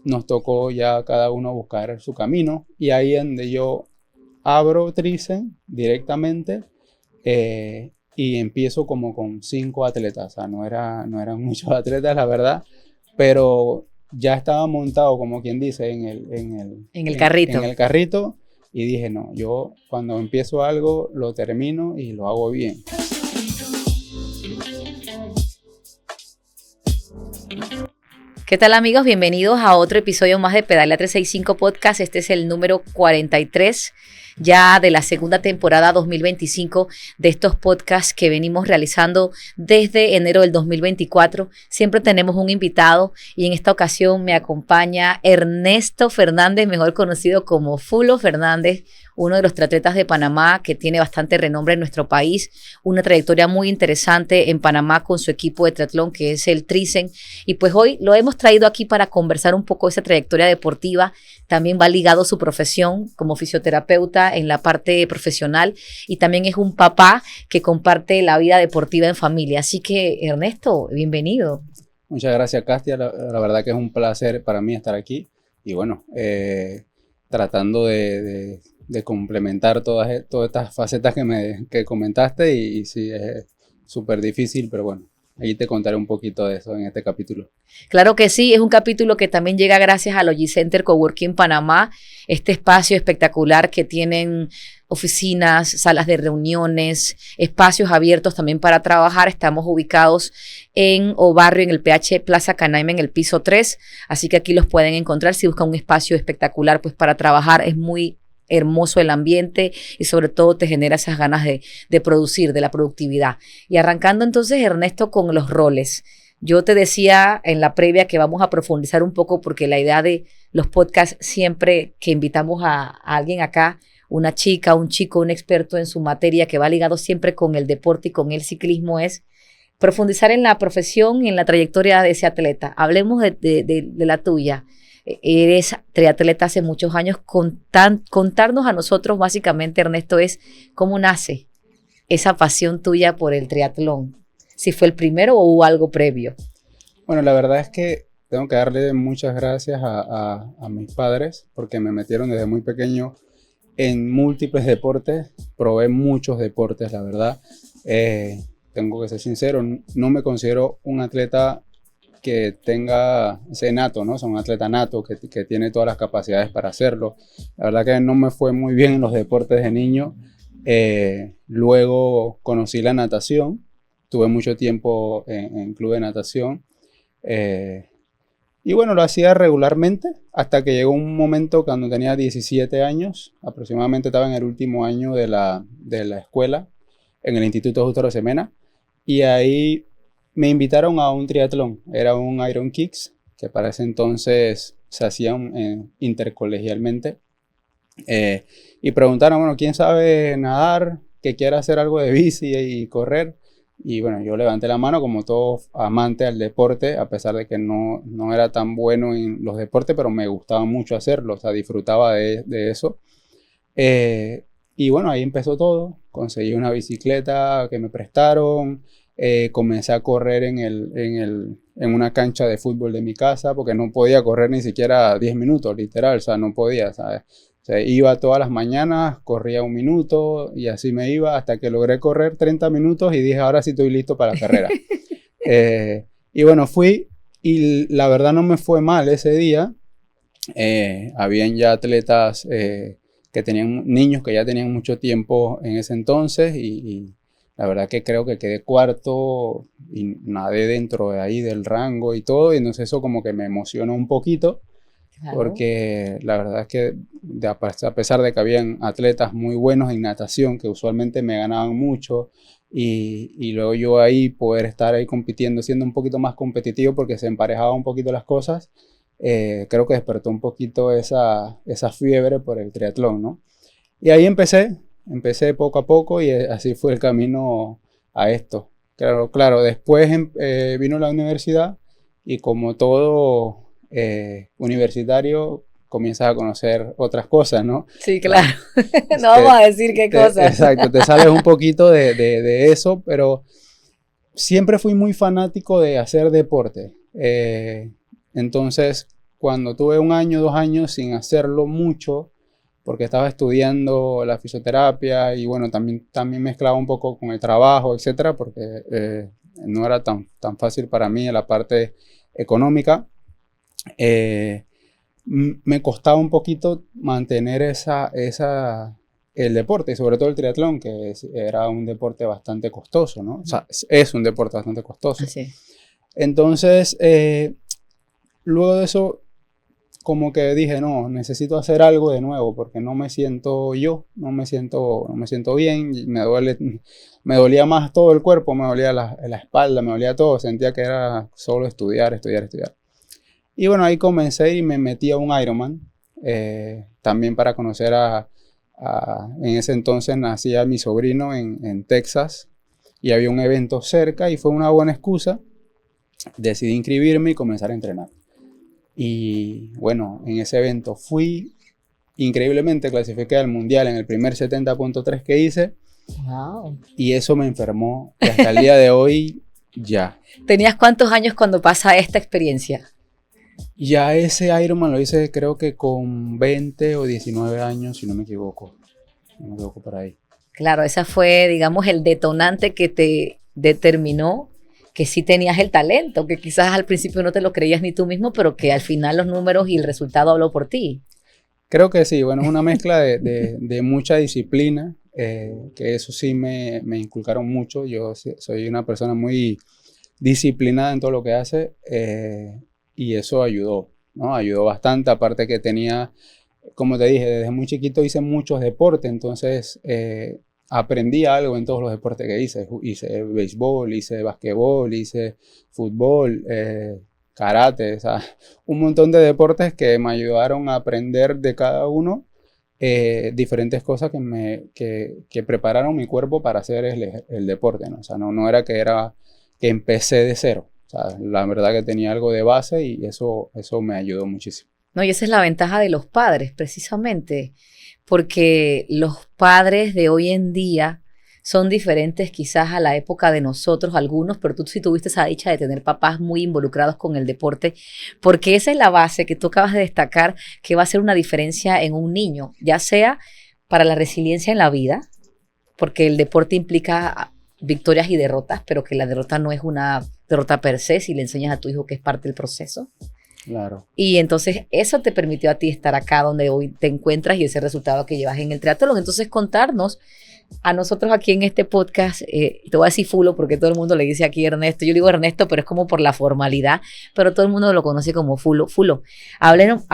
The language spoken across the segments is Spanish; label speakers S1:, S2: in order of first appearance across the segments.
S1: nos tocó ya cada uno buscar su camino y ahí es donde yo abro Tricen directamente y empiezo como con 5 atletas, o sea, no eran muchos atletas la verdad, pero ya estaba montado como quien dice
S2: En el carrito.
S1: en el carrito y dije no, yo cuando empiezo algo lo termino y lo hago bien.
S2: ¿Qué tal amigos? Bienvenidos a otro episodio más de Pedalea 365 Podcast. Este es el número 43 ya de la segunda temporada 2025 de estos podcasts que venimos realizando desde enero del 2024. Siempre tenemos un invitado y en esta ocasión me acompaña Ernesto Fernández, mejor conocido como Fulo Fernández, uno de los triatletas de Panamá que tiene bastante renombre en nuestro país, una trayectoria muy interesante en Panamá con su equipo de triatlón que es el Tricen. Y pues hoy lo hemos traído aquí para conversar un poco de esa trayectoria deportiva. También va ligado a su profesión como fisioterapeuta en la parte profesional y también es un papá que comparte la vida deportiva en familia. Así que Ernesto, bienvenido.
S1: Muchas gracias, Castia. La verdad que es un placer para mí estar aquí. Y bueno, tratando de complementar todas estas facetas que comentaste. Y sí, es súper difícil, pero bueno, ahí te contaré un poquito de eso en este capítulo.
S2: Claro que sí, es un capítulo que también llega gracias a Logicenter Coworking Panamá, este espacio espectacular que tienen oficinas, salas de reuniones, espacios abiertos también para trabajar. Estamos ubicados en Obarrio, en el PH Plaza Canaima, en el piso 3, así que aquí los pueden encontrar si buscan un espacio espectacular pues para trabajar. Es muy hermoso el ambiente y sobre todo te genera esas ganas de producir, de la productividad. Y arrancando entonces, Ernesto, con los roles. Yo te decía en la previa que vamos a profundizar un poco porque la idea de los podcasts siempre que invitamos a alguien acá, una chica, un chico, un experto en su materia que va ligado siempre con el deporte y con el ciclismo es profundizar en la profesión y en la trayectoria de ese atleta. Hablemos de la tuya. Eres triatleta hace muchos años. Contarnos a nosotros básicamente, Ernesto, es cómo nace esa pasión tuya por el triatlón. Si fue el primero o hubo algo previo.
S1: Bueno, la verdad es que tengo que darle muchas gracias a mis padres porque me metieron desde muy pequeño en múltiples deportes. Probé muchos deportes, la verdad. Tengo que ser sincero, no me considero un atleta que tenga ese nato, ¿no? O sea, un atleta nato que tiene todas las capacidades para hacerlo. La verdad que no me fue muy bien en los deportes de niño. Luego conocí la natación. Tuve mucho tiempo en club de natación. Y bueno, lo hacía regularmente hasta que llegó un momento cuando tenía 17 años. Aproximadamente estaba en el último año de la escuela, en el Instituto Justo Arosemena. Y ahí me invitaron a un triatlón. Era un Iron Kicks, que para ese entonces se hacían intercolegialmente. Y preguntaron, bueno, ¿quién sabe nadar? ¿Que quiera hacer algo de bici y correr? Y bueno, yo levanté la mano como todo amante al deporte, a pesar de que no era tan bueno en los deportes, pero me gustaba mucho hacerlo, o sea, disfrutaba de eso. Y bueno, ahí empezó todo. Conseguí una bicicleta que me prestaron, comencé a correr en una cancha de fútbol de mi casa, porque no podía correr ni siquiera 10 minutos, literal, o sea, no podía, ¿sabes? O sea, iba todas las mañanas, corría 1 minuto y así me iba hasta que logré correr 30 minutos y dije, ahora sí estoy listo para la carrera. Y bueno, fui y la verdad no me fue mal ese día. Habían ya atletas que tenían niños que ya tenían mucho tiempo en ese entonces y la verdad que creo que quedé cuarto y nadé dentro de ahí del rango y todo, y entonces eso como que me emocionó un poquito. Claro. Porque la verdad es que a pesar de que habían atletas muy buenos en natación que usualmente me ganaban mucho y luego yo ahí poder estar ahí compitiendo, siendo un poquito más competitivo porque se emparejaban un poquito las cosas, creo que despertó un poquito esa fiebre por el triatlón, ¿no? Y ahí empecé poco a poco y así fue el camino a esto. Claro, después vino la universidad y como todo universitario comienzas a conocer otras cosas, ¿no?
S2: Sí, claro. No vamos a decir qué cosas.
S1: Exacto, te sales un poquito de eso, pero siempre fui muy fanático de hacer deporte. Entonces, cuando tuve 1 año, 2 años sin hacerlo mucho, porque estaba estudiando la fisioterapia y bueno, también mezclaba un poco con el trabajo, etcétera, porque no era tan fácil para mí en la parte económica. Me costaba un poquito mantener el deporte, y sobre todo el triatlón, que era un deporte bastante costoso, ¿no? O sea, es un deporte bastante costoso.
S2: Así.
S1: Entonces, luego de eso, como que dije, no, necesito hacer algo de nuevo, porque no me siento no me siento bien, y me dolía más todo el cuerpo, me dolía la espalda, me dolía todo, sentía que era solo estudiar. Y bueno, ahí comencé y me metí a un Ironman, también para conocer en ese entonces nacía mi sobrino en Texas, y había un evento cerca y fue una buena excusa. Decidí inscribirme y comenzar a entrenar. Y bueno, en ese evento fui, increíblemente clasifiqué al mundial en el primer 70.3 que hice.
S2: Wow.
S1: Y eso me enfermó. Y hasta el día de hoy, ya.
S2: ¿Tenías cuántos años cuando pasa esta experiencia?
S1: Ya ese Ironman lo hice creo que con 20 o 19 años, si no me equivoco. No me equivoco por ahí.
S2: Claro, esa fue, digamos, el detonante que te determinó que sí tenías el talento, que quizás al principio no te lo creías ni tú mismo, pero que al final los números y el resultado habló por ti.
S1: Creo que sí, bueno, es una mezcla de mucha disciplina, que eso sí me inculcaron mucho. Yo soy una persona muy disciplinada en todo lo que hace, y eso ayudó, ¿no? Ayudó bastante, aparte que tenía, como te dije, desde muy chiquito hice muchos deportes, entonces aprendí algo en todos los deportes que hice. Hice béisbol, hice basquetbol, hice fútbol, karate, o sea, un montón de deportes que me ayudaron a aprender de cada uno diferentes cosas que prepararon mi cuerpo para hacer el deporte, ¿no? O sea, no era que empecé de cero. O sea, la verdad que tenía algo de base y eso me ayudó muchísimo.
S2: No, y esa es la ventaja de los padres, precisamente, porque los padres de hoy en día son diferentes quizás a la época de nosotros, algunos, pero tú sí tuviste esa dicha de tener papás muy involucrados con el deporte, porque esa es la base que tú acabas de destacar, que va a hacer una diferencia en un niño, ya sea para la resiliencia en la vida, porque el deporte implica victorias y derrotas, pero que la derrota no es una derrota per se si le enseñas a tu hijo que es parte del proceso.
S1: Claro.
S2: Y entonces eso te permitió a ti estar acá donde hoy te encuentras y ese resultado que llevas en el triatlón. Entonces contarnos a nosotros aquí en este podcast, te voy a decir Fulo porque todo el mundo le dice aquí Ernesto, yo digo Ernesto, pero es como por la formalidad, pero todo el mundo lo conoce como Fulo. Fulo, háblanos,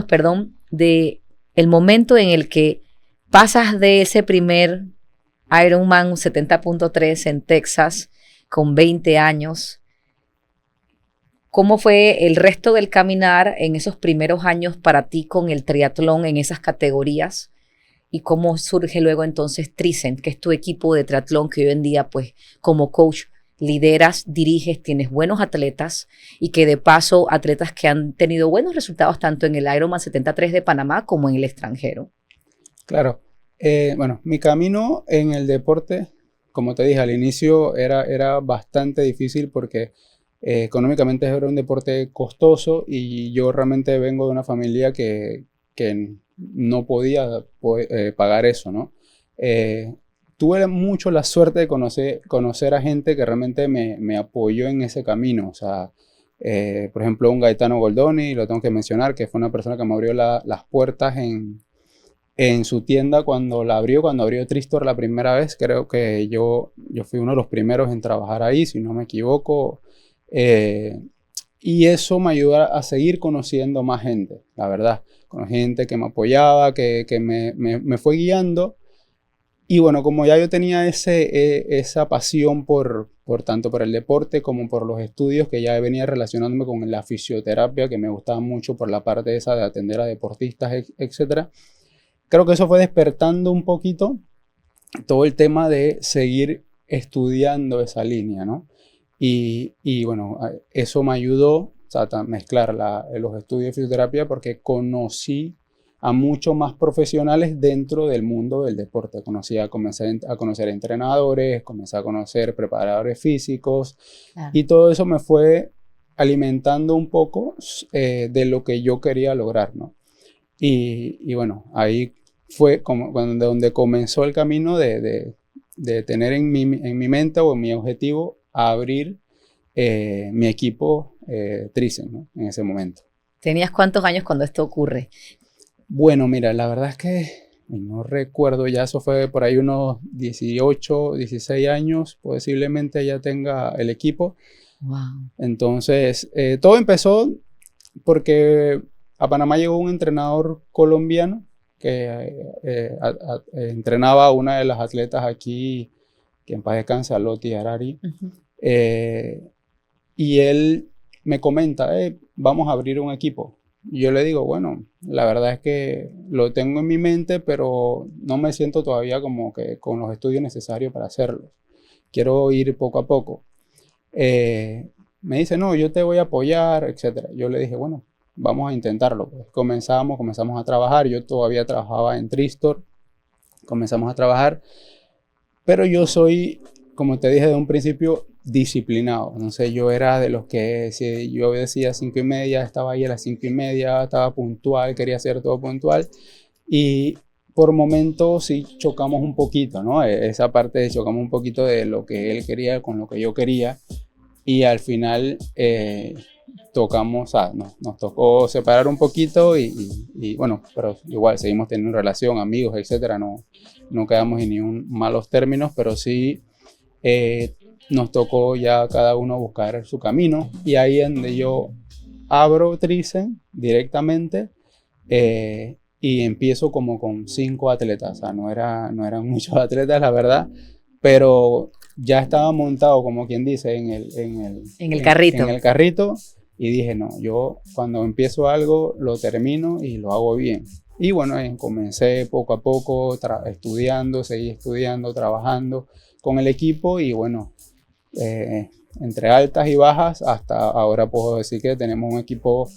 S2: perdón, de el momento en el que pasas de ese primer Ironman 70.3 en Texas con 20 años. ¿Cómo fue el resto del caminar en esos primeros años para ti con el triatlón en esas categorías? ¿Y cómo surge luego entonces Tricent, que es tu equipo de triatlón que hoy en día, pues, como coach, lideras, diriges, tienes buenos atletas y que de paso atletas que han tenido buenos resultados tanto en el Ironman 73 de Panamá como en el extranjero?
S1: Claro. Bueno, mi camino en el deporte, como te dije al inicio, era bastante difícil porque económicamente era un deporte costoso y yo realmente vengo de una familia que no podía pagar eso, ¿no? Tuve mucho la suerte de conocer a gente que realmente me apoyó en ese camino. O sea, por ejemplo, un Gaetano Goldoni, lo tengo que mencionar, que fue una persona que me abrió las puertas en su tienda cuando abrió Tristor la primera vez. Creo que yo fui uno de los primeros en trabajar ahí, si no me equivoco. Y eso me ayudó a seguir conociendo más gente, la verdad. Con gente que me apoyaba, que me fue guiando. Y bueno, como ya yo tenía esa pasión tanto por el deporte como por los estudios, que ya venía relacionándome con la fisioterapia, que me gustaba mucho por la parte esa de atender a deportistas, etc. Creo que eso fue despertando un poquito todo el tema de seguir estudiando esa línea, ¿no? Y bueno, eso me ayudó, o sea, a mezclar los estudios de fisioterapia porque conocí a muchos más profesionales dentro del mundo del deporte. Comencé a conocer entrenadores, comencé a conocer preparadores físicos, claro. Y todo eso me fue alimentando un poco de lo que yo quería lograr, ¿no? Y bueno, ahí fue como donde comenzó el camino de tener en mi mente o en mi objetivo abrir mi equipo Tricen, ¿no? En ese momento.
S2: ¿Tenías cuántos años cuando esto ocurre?
S1: Bueno, mira, la verdad es que no recuerdo, ya eso fue por ahí unos 18, 16 años, posiblemente ya tenga el equipo.
S2: Wow.
S1: Entonces, todo empezó porque a Panamá llegó un entrenador colombiano que entrenaba a una de las atletas aquí, que en paz descanse, Loti Harari.
S2: Uh-huh.
S1: Y él me comenta, vamos a abrir un equipo. Y yo le digo, bueno, la verdad es que lo tengo en mi mente, pero no me siento todavía como que con los estudios necesarios para hacerlo. Quiero ir poco a poco. Me dice, no, yo te voy a apoyar, etc. Yo le dije, bueno, vamos a intentarlo. Pues comenzamos a trabajar. Yo todavía trabajaba en Tristor. Comenzamos a trabajar. Pero yo soy, como te dije de un principio, disciplinado. No sé, yo era de los que si yo decía 5:30, estaba ahí a las 5:30, estaba puntual, quería hacer todo puntual. Y por momentos sí chocamos un poquito, ¿no? Esa parte de chocamos un poquito de lo que él quería con lo que yo quería. Y al final nos tocó separar un poquito y bueno, pero igual seguimos teniendo relación, amigos, etcétera. No quedamos en ningún malos términos, pero sí nos tocó ya cada uno buscar su camino. Y ahí es donde yo abro Tricen directamente y empiezo como con 5 atletas. O sea, no eran muchos atletas, la verdad, pero ya estaba montado, como quien dice, en el
S2: carrito.
S1: En el carrito. Y dije, no, yo cuando empiezo algo lo termino y lo hago bien. Y bueno, comencé poco a poco seguí estudiando, trabajando con el equipo y bueno, entre altas y bajas, hasta ahora puedo decir que tenemos un equipo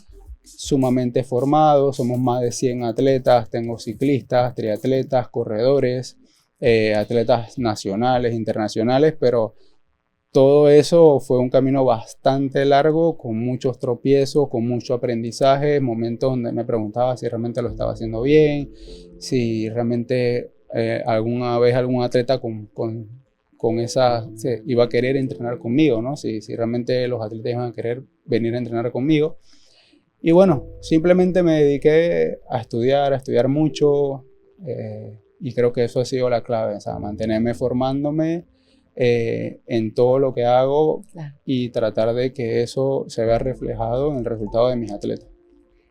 S1: sumamente formado, somos más de 100 atletas, tengo ciclistas, triatletas, corredores, atletas nacionales, internacionales, pero todo eso fue un camino bastante largo, con muchos tropiezos, con mucho aprendizaje, momentos donde me preguntaba si realmente lo estaba haciendo bien, si realmente alguna vez algún atleta con esa iba a querer entrenar conmigo, ¿no? Si realmente los atletas iban a querer venir a entrenar conmigo. Y bueno, simplemente me dediqué a estudiar mucho, y creo que eso ha sido la clave, o sea, mantenerme formándome en todo lo que hago, claro, y tratar de que eso se vea reflejado en el resultado de mis atletas.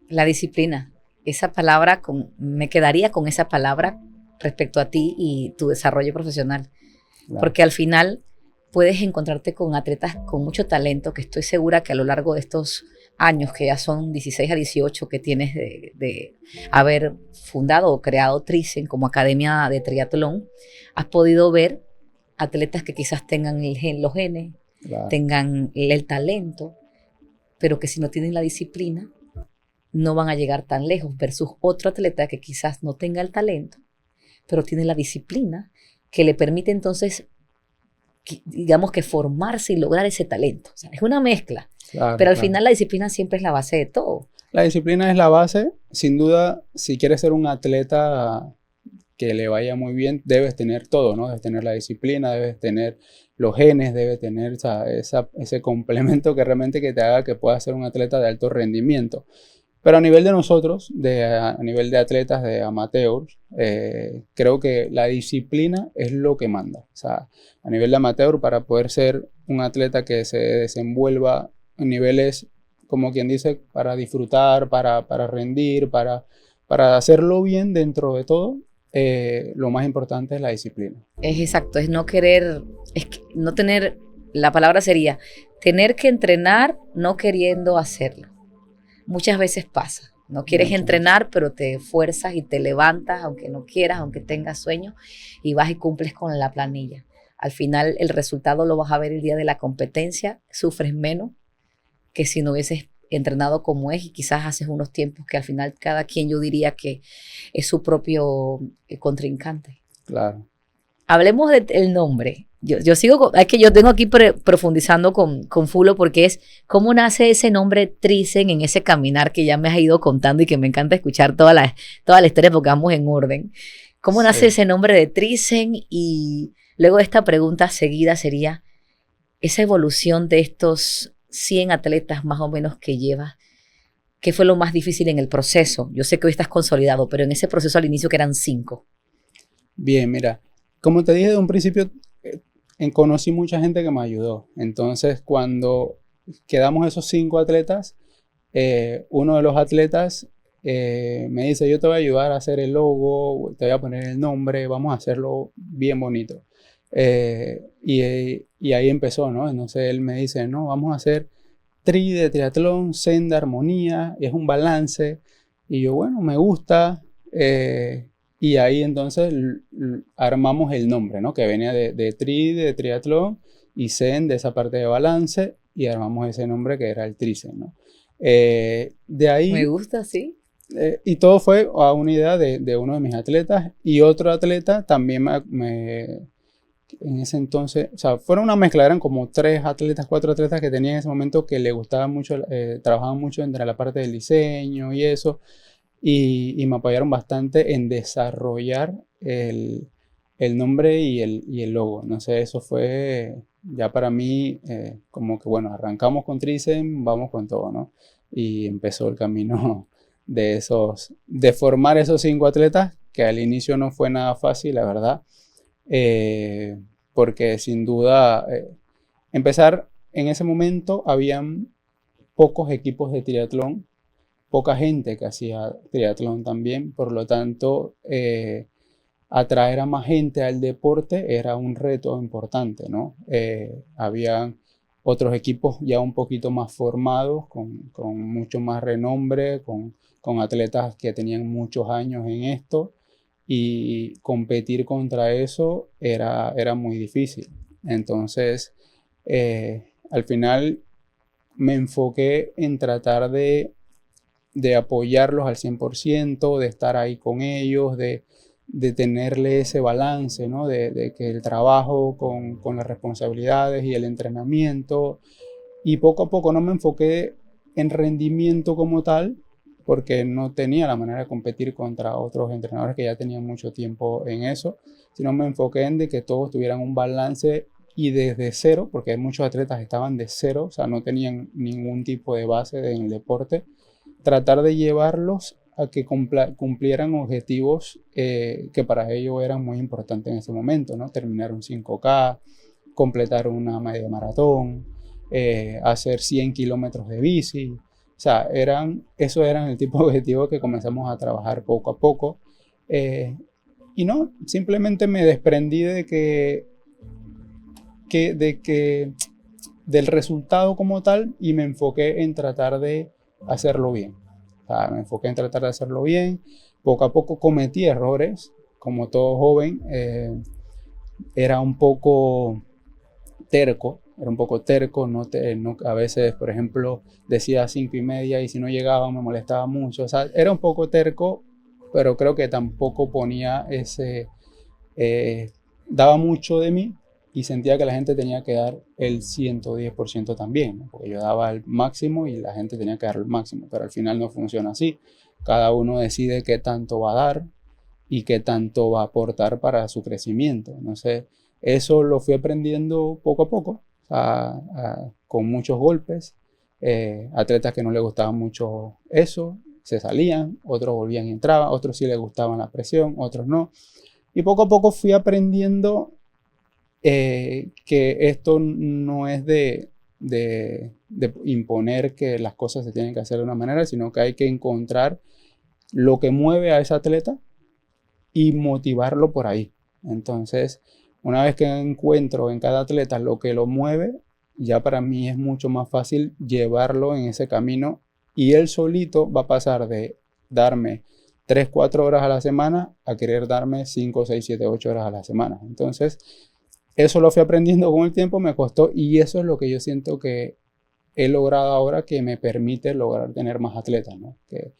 S2: La disciplina, esa palabra, me quedaría con esa palabra respecto a ti y tu desarrollo profesional, claro, porque al final puedes encontrarte con atletas con mucho talento, que estoy segura que a lo largo de estos años, que ya son 16 a 18 que tienes de haber fundado o creado Tricen como academia de triatlón, has podido ver atletas que quizás tengan los genes, claro, tengan el talento, pero que si no tienen la disciplina no van a llegar tan lejos, versus otro atleta que quizás no tenga el talento, pero tiene la disciplina que le permite entonces, digamos que formarse y lograr ese talento. O sea, es una mezcla, claro, pero al final la disciplina siempre es la base de todo.
S1: La disciplina es la base, sin duda. Si quieres ser un atleta que le vaya muy bien, debes tener todo, ¿no? Debes tener la disciplina, debes tener los genes, debes tener ese complemento que realmente que te haga que puedas ser un atleta de alto rendimiento. Pero a nivel de nosotros, a nivel de atletas, de amateurs, creo que la disciplina es lo que manda. O sea, a nivel de amateur, para poder ser un atleta que se desenvuelva en niveles, como quien dice, para disfrutar, para rendir, para hacerlo bien dentro de todo, lo más importante es la disciplina.
S2: Es exacto, es no querer, no tener, la palabra sería tener que entrenar no queriendo hacerlo. Muchas veces pasa, no quieres entrenar, pero te fuerzas y te levantas, aunque no quieras, aunque tengas sueño, y vas y cumples con la planilla. Al final el resultado lo vas a ver el día de la competencia, sufres menos que si no hubieses entrenado como es, y quizás haces unos tiempos que al final cada quien, yo diría que es su propio contrincante.
S1: Claro.
S2: Hablemos del nombre. Yo sigo, es que yo tengo aquí profundizando con Fulo porque es cómo nace ese nombre Thyssen en ese caminar que ya me has ido contando y que me encanta escuchar toda la historia porque vamos en orden. ¿Cómo nace
S1: Sí.
S2: ese nombre de Thyssen? Y luego esta pregunta seguida sería, esa evolución de estos 100 atletas más o menos que llevas, ¿qué fue lo más difícil en el proceso? Yo sé que hoy estás consolidado, pero en ese proceso al inicio que eran 5.
S1: Bien, mira, como te dije de un principio, conocí mucha gente que me ayudó. Entonces, cuando quedamos esos 5 atletas, uno de los atletas me dice, yo te voy a ayudar a hacer el logo, te voy a poner el nombre, vamos a hacerlo bien bonito. Y ahí empezó, ¿no? Entonces él me dice, no, vamos a hacer de triatlón, Zen de armonía, es un balance. Y yo, bueno, me gusta. Y ahí entonces armamos el nombre, ¿no? Que venía de de triatlón, y Zen de esa parte de balance, y armamos ese nombre que era el Thyssen, ¿no? De
S2: Me
S1: ahí,
S2: gusta, sí.
S1: y todo fue a una idea de uno de mis atletas, y otro atleta también en ese entonces, o sea, fueron una mezcla, eran como 3 atletas, 4 atletas que tenía en ese momento que le gustaba mucho, trabajaban mucho entre la parte del diseño y eso, y me apoyaron bastante en desarrollar el nombre y el logo. No sé, eso fue ya para mí como que, bueno, arrancamos con Thyssen, vamos con todo, ¿no? Y empezó el camino de formar esos 5 atletas, que al inicio no fue nada fácil, la verdad, porque sin duda, empezar en ese momento, habían pocos equipos de triatlón, poca gente que hacía triatlón también, por lo tanto, atraer a más gente al deporte era un reto importante, ¿no? Habían otros equipos ya un poquito más formados, con mucho más renombre, con atletas que tenían muchos años en esto, y competir contra eso era muy difícil. Entonces, al final me enfoqué en tratar de apoyarlos al 100%, de estar ahí con ellos, de tenerle ese balance, ¿no? De que el trabajo con las responsabilidades y el entrenamiento, y poco a poco no me enfoqué en rendimiento como tal, porque no tenía la manera de competir contra otros entrenadores que ya tenían mucho tiempo en eso, sino me enfoqué en de que todos tuvieran un balance, y desde cero, porque muchos atletas estaban de cero, o sea, no tenían ningún tipo de base en el deporte, tratar de llevarlos a que cumplieran objetivos que para ellos eran muy importantes en ese momento, ¿no? Terminar un 5K, completar una media maratón, hacer 100 kilómetros de bici. O sea, esos eran el tipo de objetivos que comenzamos a trabajar poco a poco. Y no, simplemente me desprendí del resultado como tal, y me enfoqué en tratar de hacerlo bien. O sea, me enfoqué en tratar de hacerlo bien. Poco a poco cometí errores, como todo joven. Era un poco terco, a veces, por ejemplo, decía 5:30 y si no llegaba me molestaba mucho. O sea, era un poco terco, pero creo que tampoco ponía daba mucho de mí, y sentía que la gente tenía que dar el 110% también, ¿no? Porque yo daba el máximo y la gente tenía que dar el máximo, pero al final no funciona así. Cada uno decide qué tanto va a dar y qué tanto va a aportar para su crecimiento. No sé, eso lo fui aprendiendo poco a poco, con muchos golpes. Atletas que no les gustaba mucho eso, se salían, otros volvían y entraban, otros sí les gustaban la presión, otros no. Y poco a poco fui aprendiendo que esto no es de imponer que las cosas se tienen que hacer de una manera, sino que hay que encontrar lo que mueve a ese atleta y motivarlo por ahí. Entonces, una vez que encuentro en cada atleta lo que lo mueve, ya para mí es mucho más fácil llevarlo en ese camino, y él solito va a pasar de darme 3, 4 horas a la semana a querer darme 5, 6, 7, 8 horas a la semana. Entonces, eso lo fui aprendiendo con el tiempo, me costó, y eso es lo que yo siento que he logrado ahora, que me permite lograr tener más atletas, ¿no? Que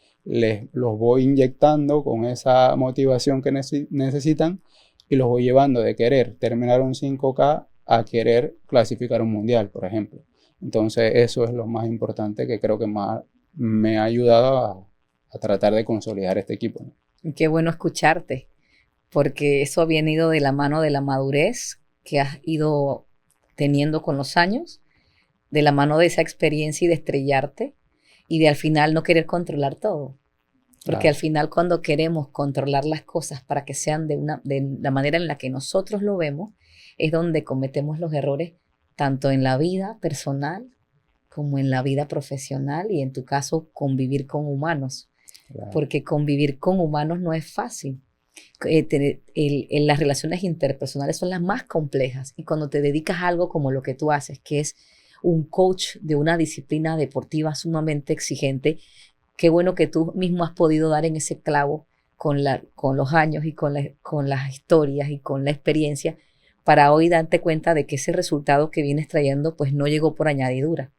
S1: los voy inyectando con esa motivación que necesitan, y los voy llevando de querer terminar un 5K a querer clasificar un mundial, por ejemplo. Entonces eso es lo más importante que creo que más me ha ayudado a tratar de consolidar este equipo, ¿no?
S2: Y qué bueno escucharte, porque eso ha venido de la mano de la madurez que has ido teniendo con los años, de la mano de esa experiencia y de estrellarte, y de al final no querer controlar todo. Porque
S1: Claro.
S2: al final cuando queremos controlar las cosas para que sean de la manera en la que nosotros lo vemos, es donde cometemos los errores, tanto en la vida personal como en la vida profesional y en tu caso convivir con humanos,
S1: Claro.
S2: porque convivir con humanos no es fácil. Las relaciones interpersonales son las más complejas y cuando te dedicas a algo como lo que tú haces, que es un coach de una disciplina deportiva sumamente exigente, qué bueno que tú mismo has podido dar en ese clavo con los años y con las historias y con la experiencia para hoy darte cuenta de que ese resultado que vienes trayendo pues no llegó por añadidura,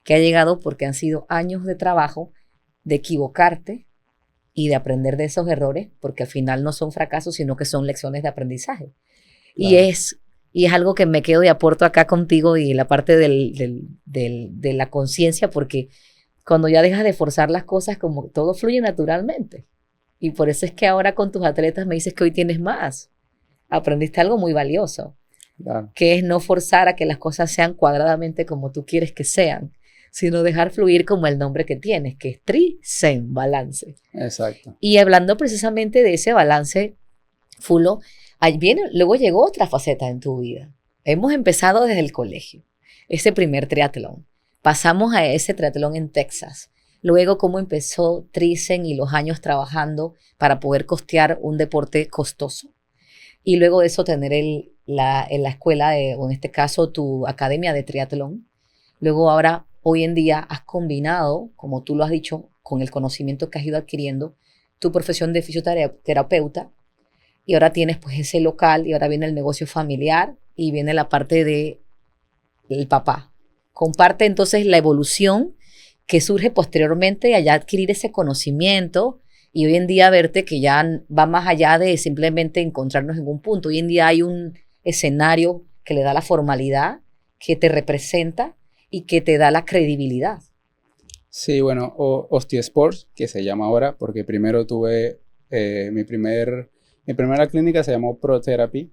S2: que ha llegado porque han sido años de trabajo, de equivocarte y de aprender de esos errores, porque al final no son fracasos, sino que son lecciones de aprendizaje. Y
S1: Claro.
S2: y es algo que me quedo de aporto acá contigo y la parte de la conciencia, porque cuando ya dejas de forzar las cosas, como todo fluye naturalmente. Y por eso es que ahora con tus atletas me dices que hoy tienes más. Aprendiste algo muy valioso,
S1: Claro.
S2: que es no forzar a que las cosas sean cuadradamente como tú quieres que sean, sino dejar fluir como el nombre que tienes, que es Tri-Zen, balance.
S1: Exacto.
S2: Y hablando precisamente de ese balance, Fulo, ahí viene, luego llegó otra faceta en tu vida. Hemos empezado desde el colegio, ese primer triatlón. Pasamos a ese triatlón en Texas. Luego, cómo empezó Tri-Zen y los años trabajando para poder costear un deporte costoso. Y luego de eso, tener en la escuela, o en este caso, tu academia de triatlón. Luego, ahora, hoy en día, has combinado, como tú lo has dicho, con el conocimiento que has ido adquiriendo, tu profesión de fisioterapeuta y ahora tienes pues ese local y ahora viene el negocio familiar y viene la parte de el papá. Comparte entonces la evolución que surge posteriormente allá adquirir ese conocimiento y hoy en día verte que ya va más allá de simplemente encontrarnos en un punto. Hoy en día hay un escenario que le da la formalidad, que te representa y que te da la credibilidad.
S1: Sí, bueno, OsteoSports, que se llama ahora, porque primero tuve mi primera clínica se llamó ProTherapy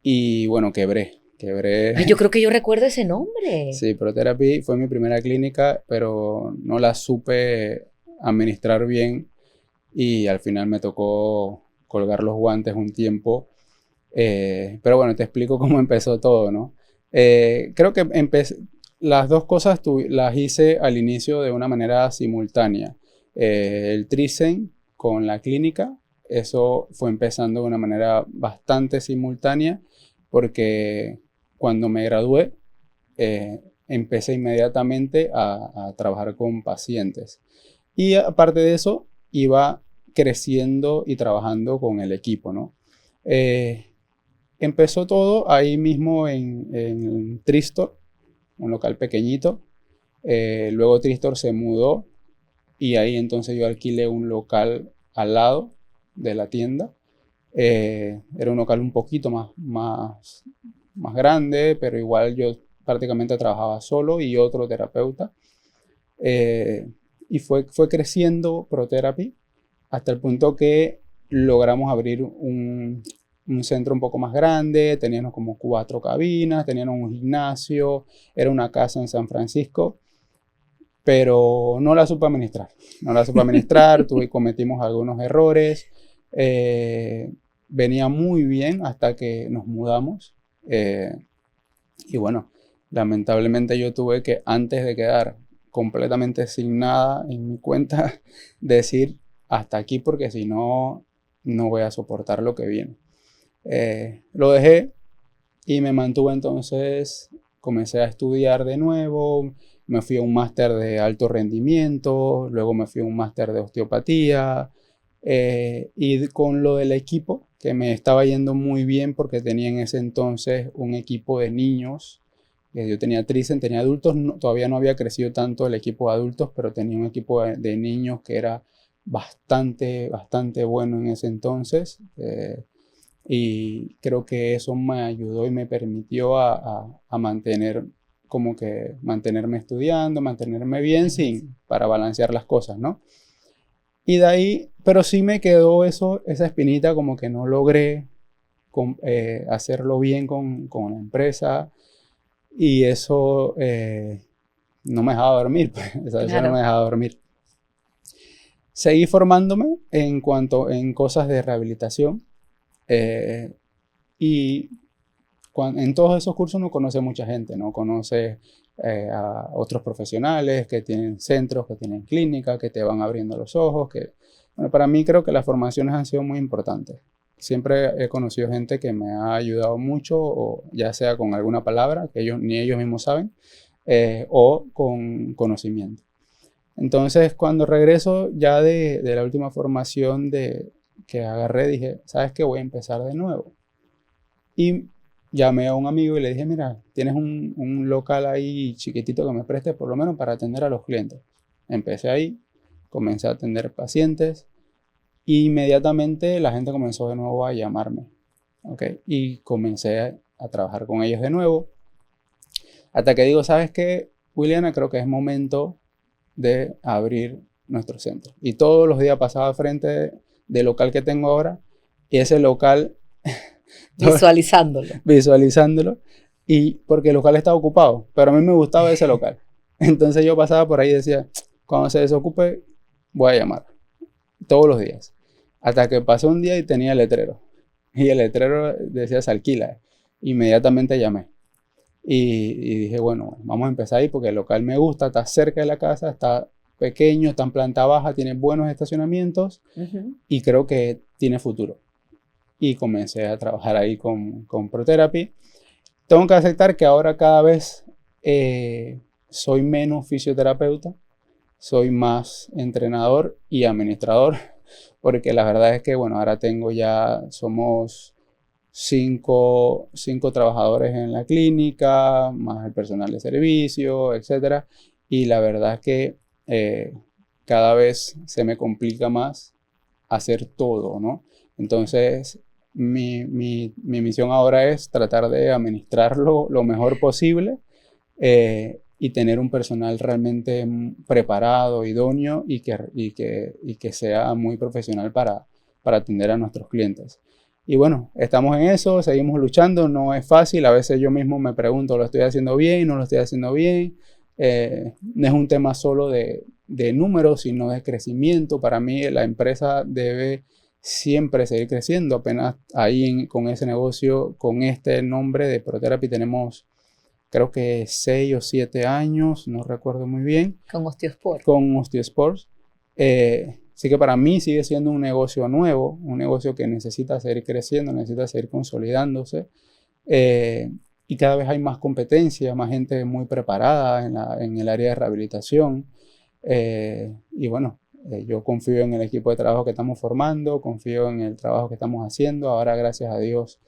S1: y bueno,
S2: Ay, yo creo que yo recuerdo ese nombre.
S1: Sí, ProTherapy fue mi primera clínica, pero no la supe administrar bien y al final me tocó colgar los guantes un tiempo. Pero bueno, te explico cómo empezó todo, ¿no? Creo que las dos cosas las hice al inicio de una manera simultánea. El Trizen con la clínica, eso fue empezando de una manera bastante simultánea porque cuando me gradué, empecé inmediatamente a trabajar con pacientes. Y aparte de eso, iba creciendo y trabajando con el equipo, ¿no? Empezó todo ahí mismo en Tristor, un local pequeñito. Luego Tristor se mudó y ahí entonces yo alquilé un local al lado de la tienda. Era un local un poquito más grande, pero igual yo prácticamente trabajaba solo y otro terapeuta. Y fue creciendo ProTherapy hasta el punto que logramos abrir un centro un poco más grande, teníamos como 4 cabinas, teníamos un gimnasio, era una casa en San Francisco, pero no la supe administrar. No la supe administrar, cometimos algunos errores. Venía muy bien hasta que nos mudamos. Y bueno, lamentablemente yo tuve que, antes de quedar completamente sin nada en mi cuenta, decir hasta aquí porque si no, no voy a soportar lo que viene. Lo dejé y me mantuve entonces, comencé a estudiar de nuevo, me fui a un máster de alto rendimiento, luego me fui a un máster de osteopatía y con lo del equipo, que me estaba yendo muy bien porque tenía en ese entonces un equipo de niños. Yo tenía Trizen, tenía adultos, todavía no había crecido tanto el equipo de adultos, pero tenía un equipo de niños que era bastante bueno en ese entonces. Y creo que eso me ayudó y me permitió a mantener, como que mantenerme estudiando, mantenerme bien para balancear las cosas, ¿no? Y de ahí, pero sí me quedó eso, esa espinita como que no logré hacerlo bien con la empresa y eso no me dejaba dormir, pues, eso no
S2: Claro.
S1: me dejaba dormir. Seguí formándome en cosas de rehabilitación y en todos esos cursos uno conoce mucha gente, ¿no? Conoce a otros profesionales que tienen centros, que tienen clínicas, que te van abriendo los ojos. Bueno, para mí creo que las formaciones han sido muy importantes. Siempre he conocido gente que me ha ayudado mucho, o ya sea con alguna palabra que ni ellos mismos saben, o con conocimiento. Entonces, cuando regreso ya de la última formación que agarré, dije, ¿sabes qué? Voy a empezar de nuevo. Y llamé a un amigo y le dije, mira, tienes un local ahí chiquitito que me prestes por lo menos para atender a los clientes. Empecé ahí, comencé a atender pacientes e inmediatamente la gente comenzó de nuevo a llamarme. ¿Okay? Y comencé a trabajar con ellos de nuevo. Hasta que digo, ¿sabes qué, Williana? Creo que es momento de abrir nuestro centro. Y todos los días pasaba frente del local que tengo ahora y ese local visualizándolo, y porque el local estaba ocupado, pero a mí me gustaba ese local. Entonces yo pasaba por ahí y decía, cuando se desocupe, voy a llamar. Todos los días. Hasta que pasó un día y tenía el letrero. Y el letrero decía, se alquila. Inmediatamente llamé. Y dije, bueno, vamos a empezar ahí porque el local me gusta, está cerca de la casa, está pequeño, está en planta baja, tiene buenos estacionamientos y creo que tiene futuro. Y comencé a trabajar ahí con ProTherapy. Tengo que aceptar que ahora cada vez soy menos fisioterapeuta, soy más entrenador y administrador, porque la verdad es que, bueno, ahora somos cinco trabajadores en la clínica, más el personal de servicio, etc. Y la verdad es que cada vez se me complica más hacer todo, ¿no? Entonces, mi misión ahora es tratar de administrarlo lo mejor posible y tener un personal realmente preparado, idóneo y que sea muy profesional para atender a nuestros clientes. Y bueno, estamos en eso, seguimos luchando, no es fácil, a veces yo mismo me pregunto, ¿lo estoy haciendo bien? ¿No lo estoy haciendo bien? No es un tema solo de números, sino de crecimiento. Para mí la empresa debe siempre seguir creciendo. Apenas ahí con ese negocio, con este nombre de ProTherapy tenemos creo que 6 o 7 años, no recuerdo muy bien.
S2: Con Osteosport.
S1: Con Osteosports. Así que para mí sigue siendo un negocio nuevo, un negocio que necesita seguir creciendo, necesita seguir consolidándose. Y cada vez hay más competencia, más gente muy preparada en el área de rehabilitación. Y bueno, yo confío en el equipo de trabajo que estamos formando, confío en el trabajo que estamos haciendo. Ahora, gracias a Dios,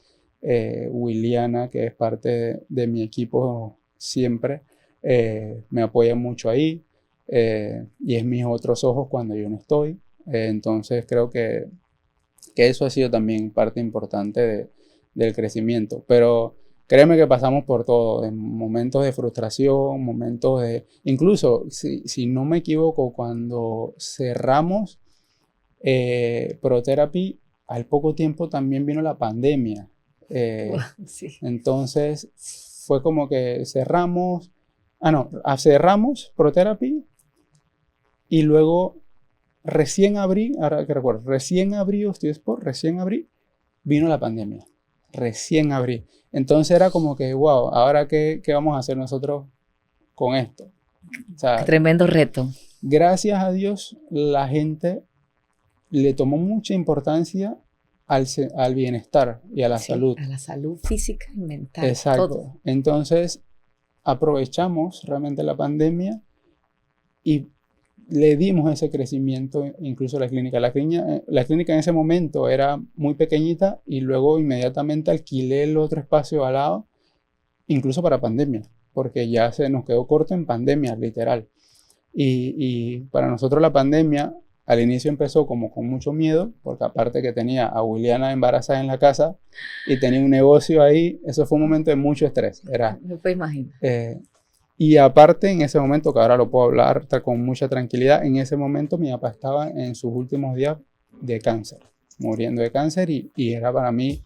S1: Williana, que es parte de mi equipo siempre, me apoya mucho ahí. Y es mis otros ojos cuando yo no estoy. Entonces creo que eso ha sido también parte importante del crecimiento. Pero créeme que pasamos por todo, en momentos de frustración, momentos de... Incluso, si no me equivoco, cuando cerramos ProTherapy, al poco tiempo también vino la pandemia.
S2: Sí.
S1: Entonces fue como que cerramos ProTherapy y luego ahora que recuerdo, recién abrí Osteosport, vino la pandemia, recién abrí. Entonces era como que, wow, ¿ahora qué vamos a hacer nosotros con esto? O sea,
S2: tremendo reto.
S1: Gracias a Dios, la gente le tomó mucha importancia al bienestar y a la salud.
S2: A la salud física y mental.
S1: Exacto.
S2: Todo.
S1: Entonces, aprovechamos realmente la pandemia y le dimos ese crecimiento incluso a la clínica. La clínica en ese momento era muy pequeñita y luego inmediatamente alquilé el otro espacio al lado, incluso para pandemia, porque ya se nos quedó corto en pandemia, literal. Y para nosotros la pandemia al inicio empezó como con mucho miedo, porque aparte que tenía a Williana embarazada en la casa y tenía un negocio ahí, eso fue un momento de mucho estrés.
S2: Me puedo imaginar.
S1: Y aparte, en ese momento, que ahora lo puedo hablar con mucha tranquilidad, en ese momento mi papá estaba en sus últimos días de cáncer, muriendo de cáncer, y era para mí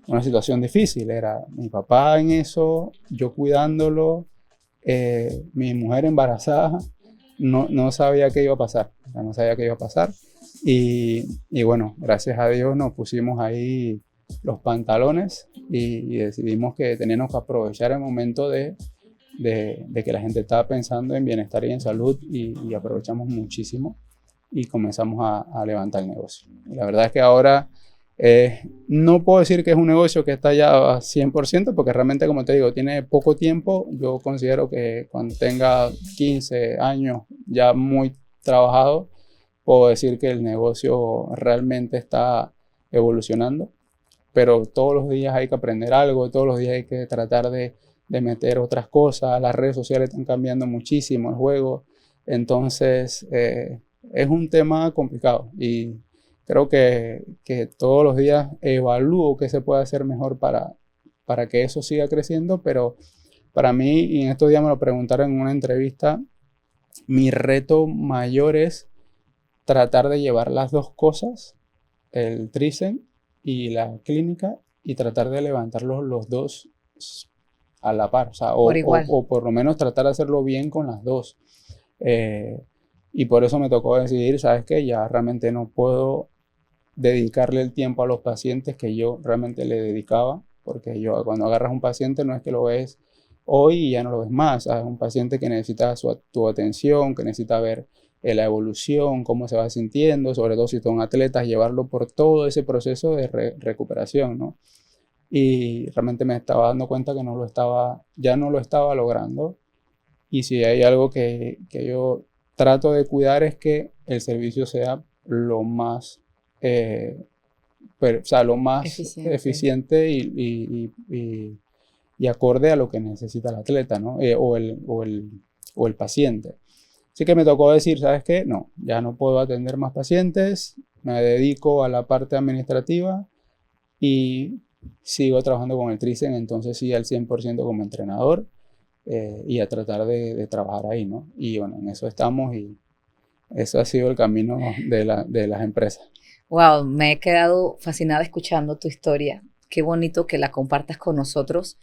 S1: una situación difícil. Era mi papá en eso, yo cuidándolo, mi mujer embarazada, no sabía qué iba a pasar, o sea, no sabía qué iba a pasar. Y bueno, gracias a Dios nos pusimos ahí los pantalones y decidimos que teníamos que aprovechar el momento de que la gente estaba pensando en bienestar y en salud, y aprovechamos muchísimo y comenzamos a levantar el negocio. Y la verdad es que ahora no puedo decir que es un negocio que está ya a 100%, porque realmente, como te digo, tiene poco tiempo. Yo considero que cuando tenga 15 años ya muy trabajado, puedo decir que el negocio realmente está evolucionando, pero todos los días hay que aprender algo, todos los días hay que tratar de meter otras cosas. Las redes sociales están cambiando muchísimo el juego, entonces es un tema complicado, y creo que todos los días evalúo qué se puede hacer mejor para que eso siga creciendo. Pero para mí, y en estos días me lo preguntaron en una entrevista, mi reto mayor es tratar de llevar las dos cosas, el Trizen y la clínica, y tratar de levantarlos los dos a la par, o sea, o por lo menos tratar de hacerlo bien con las dos. Y por eso me tocó decidir, ¿sabes qué? Ya realmente no puedo dedicarle el tiempo a los pacientes que yo realmente le dedicaba, porque cuando agarras un paciente no es que lo ves hoy y ya no lo ves más, ¿sabes? Un paciente que necesita tu atención, que necesita ver la evolución, cómo se va sintiendo, sobre todo si son atletas, llevarlo por todo ese proceso de recuperación, ¿no? Y realmente me estaba dando cuenta que ya no lo estaba logrando. Y si hay algo que yo trato de cuidar, es que el servicio sea lo más, lo más eficiente y acorde a lo que necesita el atleta, ¿no? O el paciente. Así que me tocó decir, ¿sabes qué? No, ya no puedo atender más pacientes, me dedico a la parte administrativa y sigo trabajando con el Trizen, entonces sí, al 100% como entrenador, y a tratar de trabajar ahí, ¿no? Y bueno, en eso estamos, y eso ha sido el camino de las empresas.
S2: Wow, me he quedado fascinada escuchando tu historia. Qué bonito que la compartas con nosotros,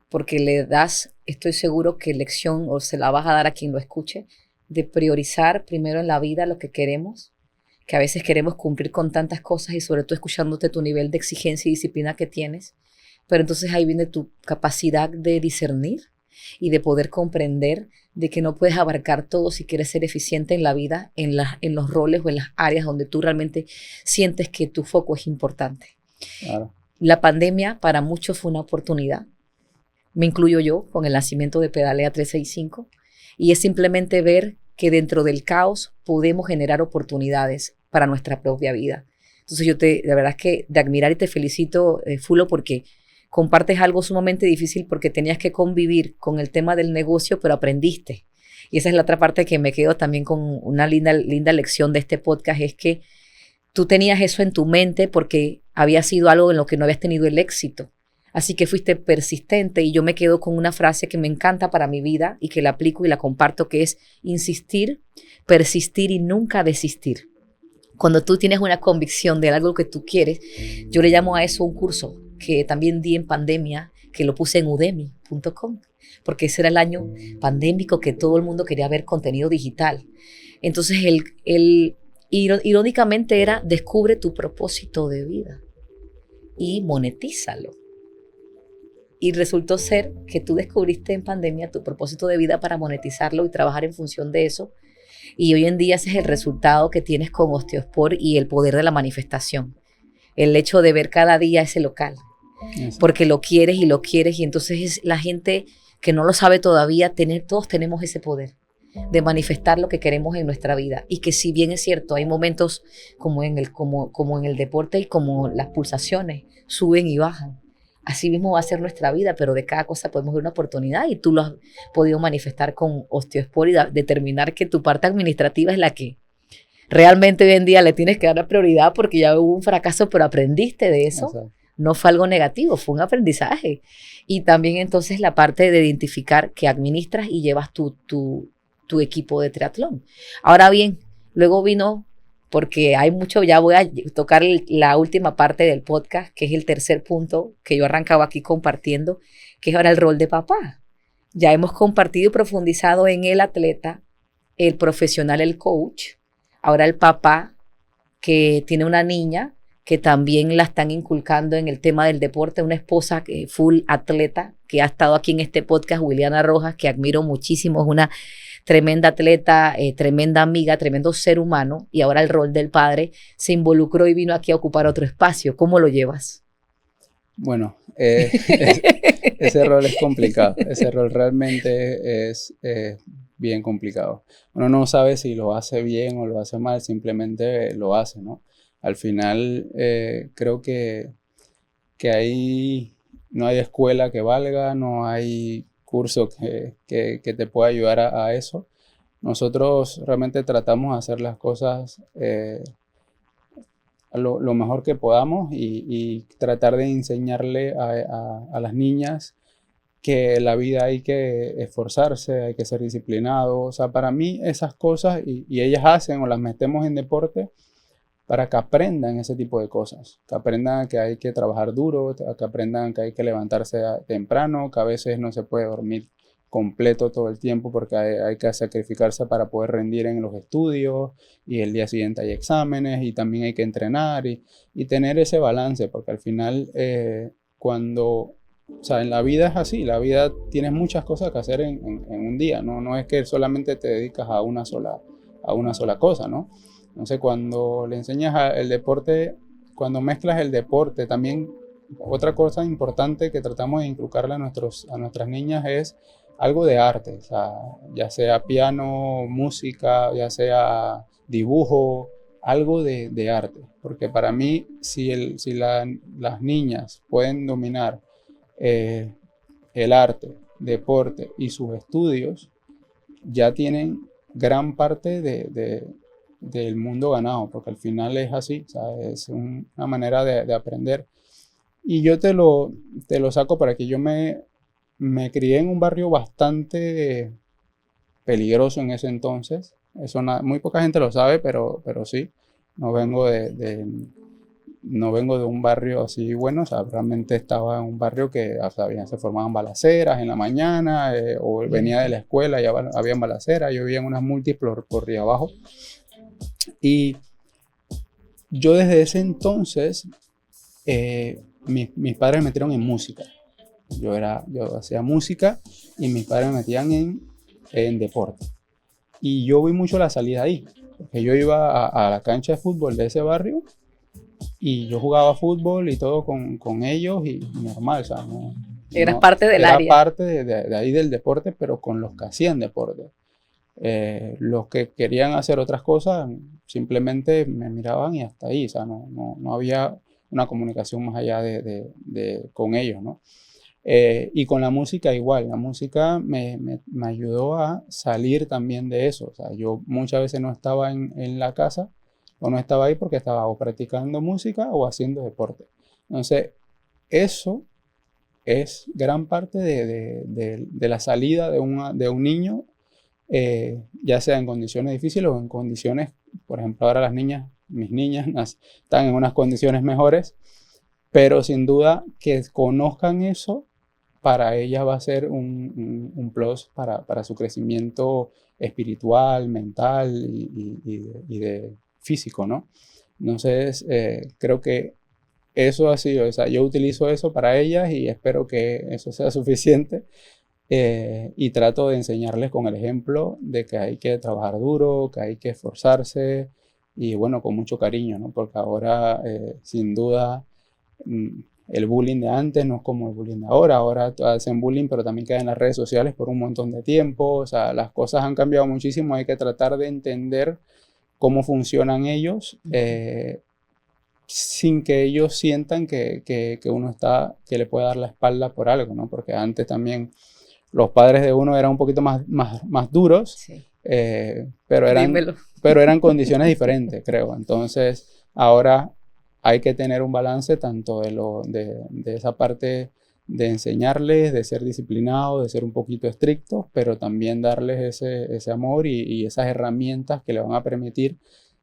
S2: porque le das, estoy seguro que lección, o se la vas a dar a quien lo escuche, de priorizar primero en la vida lo que queremos, que a veces queremos cumplir con tantas cosas, y sobre todo escuchándote tu nivel de exigencia y disciplina que tienes. Pero entonces ahí viene tu capacidad de discernir y de poder comprender de que no puedes abarcar todo si quieres ser eficiente en la vida, en los roles o en las áreas donde tú realmente sientes que tu foco es importante.
S1: Claro.
S2: La pandemia para muchos fue una oportunidad. Me incluyo yo con el nacimiento de Pedalea 365, y es simplemente ver que dentro del caos podemos generar oportunidades para nuestra propia vida. Entonces la verdad es que de admirar, y te felicito, Fulo, porque compartes algo sumamente difícil, porque tenías que convivir con el tema del negocio, pero aprendiste. Y esa es la otra parte que me quedo también con una linda lección de este podcast, es que tú tenías eso en tu mente porque había sido algo en lo que no habías tenido el éxito. Así que fuiste persistente, y yo me quedo con una frase que me encanta para mi vida y que la aplico y la comparto, que es insistir, persistir y nunca desistir. Cuando tú tienes una convicción de algo que tú quieres, yo le llamo a eso un curso que también di en pandemia, que lo puse en udemy.com, porque ese era el año pandémico que todo el mundo quería ver contenido digital. Entonces, irónicamente era: descubre tu propósito de vida y monetízalo. Y resultó ser que tú descubriste en pandemia tu propósito de vida para monetizarlo y trabajar en función de eso. Y hoy en día ese es el resultado que tienes con Osteosport y el poder de la manifestación. El hecho de ver cada día ese local. Porque lo quieres, y entonces es la gente que no lo sabe todavía, todos tenemos ese poder de manifestar lo que queremos en nuestra vida. Y que si bien es cierto, hay momentos como en el deporte, y como las pulsaciones suben y bajan. Así mismo va a ser nuestra vida, pero de cada cosa podemos ver una oportunidad, y tú lo has podido manifestar con Osteosport, y determinar que tu parte administrativa es la que realmente hoy en día le tienes que dar la prioridad porque ya hubo un fracaso, pero aprendiste de eso.
S1: Exacto.
S2: No fue algo negativo, fue un aprendizaje. Y también entonces la parte de identificar que administras y llevas tu equipo de triatlón. Ahora bien, luego vino, porque hay mucho, ya voy a tocar la última parte del podcast, que es el tercer punto que yo arrancaba aquí compartiendo, que es ahora el rol de papá. Ya hemos compartido y profundizado en el atleta, el profesional, el coach, ahora el papá que tiene una niña que también la están inculcando en el tema del deporte, una esposa full atleta que ha estado aquí en este podcast, Williana Rojas, que admiro muchísimo, es una tremenda atleta, tremenda amiga, tremendo ser humano, y ahora el rol del padre se involucró y vino aquí a ocupar otro espacio. ¿Cómo lo llevas?
S1: Bueno, ese rol es complicado, ese rol realmente es bien complicado. Uno no sabe si lo hace bien o lo hace mal, simplemente lo hace, ¿no? Al final creo que ahí no hay escuela que valga, no hay curso que te pueda ayudar a eso. Nosotros realmente tratamos de hacer las cosas lo mejor que podamos y tratar de enseñarle a las niñas que la vida hay que esforzarse, hay que ser disciplinado. O sea, para mí esas cosas, y ellas hacen o las metemos en deporte para que aprendan ese tipo de cosas, que aprendan que hay que trabajar duro, que aprendan que hay que levantarse temprano, que a veces no se puede dormir completo todo el tiempo porque hay que sacrificarse para poder rendir en los estudios y el día siguiente hay exámenes y también hay que entrenar y tener ese balance porque al final o sea, en la vida es así, la vida tienes muchas cosas que hacer en un día, no es que solamente te dedicas a una sola cosa, ¿no? Entonces cuando le enseñas el deporte, cuando mezclas el deporte, también otra cosa importante que tratamos de inculcarle a nuestras niñas es algo de arte, o sea, ya sea piano, música, ya sea dibujo, algo de arte. Porque para mí, si las niñas pueden dominar el arte, deporte y sus estudios, ya tienen gran parte del mundo ganado, porque al final es así, o sea, es una manera de aprender. Y yo te lo saco para que yo me crié en un barrio bastante peligroso en ese entonces. Eso muy poca gente lo sabe, pero sí. No vengo no vengo de un barrio así bueno, o sea, realmente estaba en un barrio que o sea, se formaban balaceras en la mañana, o venía de la escuela y habían balaceras, yo vivía en unas múltiples por ahí abajo. Y yo desde ese entonces, mis padres me metieron en música. Yo hacía música y mis padres me metían en deporte. Y yo vi mucho la salida ahí, porque yo iba a la cancha de fútbol de ese barrio y yo jugaba fútbol y todo con ellos y normal, o sea,
S2: Eras parte del área.
S1: Era parte de ahí del deporte, pero con los que hacían deporte. Los que querían hacer otras cosas simplemente me miraban y hasta ahí, o sea, no había una comunicación más allá con ellos, ¿no? Y con la música igual, la música me ayudó a salir también de eso, o sea, yo muchas veces no estaba en la casa o no estaba ahí porque estaba o practicando música o haciendo deporte. Entonces, eso es gran parte de la salida de un niño, ya sea en condiciones difíciles o en condiciones, por ejemplo, ahora mis niñas están en unas condiciones mejores, pero sin duda que conozcan eso, para ellas va a ser un plus para su crecimiento espiritual, mental y de físico, ¿no? Entonces, creo que eso ha sido, o sea, yo utilizo eso para ellas y espero que eso sea suficiente. Y trato de enseñarles con el ejemplo de que hay que trabajar duro, que hay que esforzarse y bueno, con mucho cariño, ¿no? Porque ahora, sin duda, el bullying de antes no es como el bullying de ahora hacen bullying pero también quedan en las redes sociales por un montón de tiempo, o sea, las cosas han cambiado muchísimo, hay que tratar de entender cómo funcionan ellos, sin que ellos sientan que uno que le puede dar la espalda por algo, ¿no? Porque antes también los padres de uno eran un poquito más duros,
S2: Sí.
S1: pero eran...
S2: Dímelo.
S1: pero eran condiciones diferentes, creo. Entonces, ahora hay que tener un balance tanto de esa parte de enseñarles, de ser disciplinados, de ser un poquito estrictos, pero también darles ese amor y esas herramientas que le van a permitir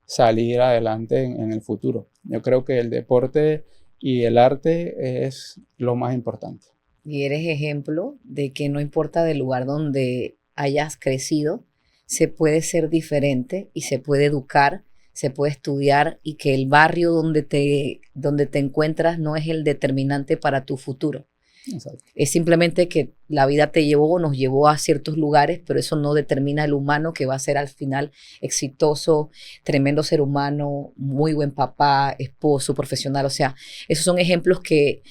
S1: salir adelante en el futuro. Yo creo que el deporte y el arte es lo más importante.
S2: Y eres ejemplo de que no importa del lugar donde hayas crecido, se puede ser diferente y se puede educar, se puede estudiar y que el barrio donde te encuentras no es el determinante para tu futuro.
S1: Exacto.
S2: Es simplemente que la vida te llevó, nos llevó a ciertos lugares, pero eso no determina el humano que va a ser al final exitoso, tremendo ser humano, muy buen papá, esposo, profesional. O sea, esos son ejemplos que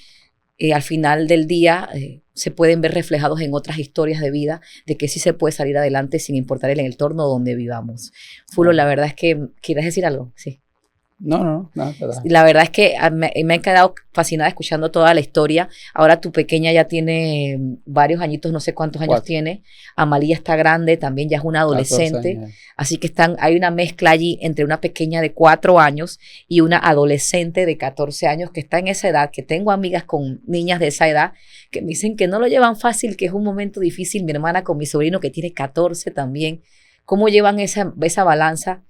S2: al final del día se pueden ver reflejados en otras historias de vida de que sí se puede salir adelante sin importar el entorno donde vivamos. Fulo, la verdad es que, ¿quieres decir algo? Sí.
S1: No, nada.
S2: La verdad es que me he quedado fascinada escuchando toda la historia. Ahora tu pequeña ya tiene varios añitos, no sé cuántos años
S1: 4.
S2: tiene. Amalía está grande, también ya es una
S1: 14
S2: adolescente.
S1: años.
S2: Así que hay una mezcla allí entre una pequeña de 4 años y una adolescente de 14 años que está en esa edad, que tengo amigas con niñas de esa edad que me dicen que no lo llevan fácil, que es un momento difícil. Mi hermana con mi sobrino que tiene 14 también. ¿Cómo llevan esa balanza?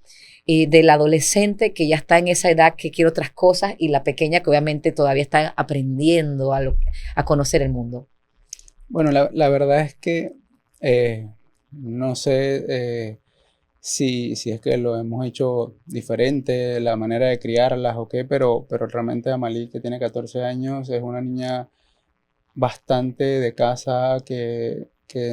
S2: Del adolescente que ya está en esa edad que quiere otras cosas y la pequeña que obviamente todavía está aprendiendo a conocer el mundo.
S1: Bueno, la verdad es que no sé si es que lo hemos hecho diferente, la manera de criarlas o qué, pero realmente Amalí, que tiene 14 años, es una niña bastante de casa que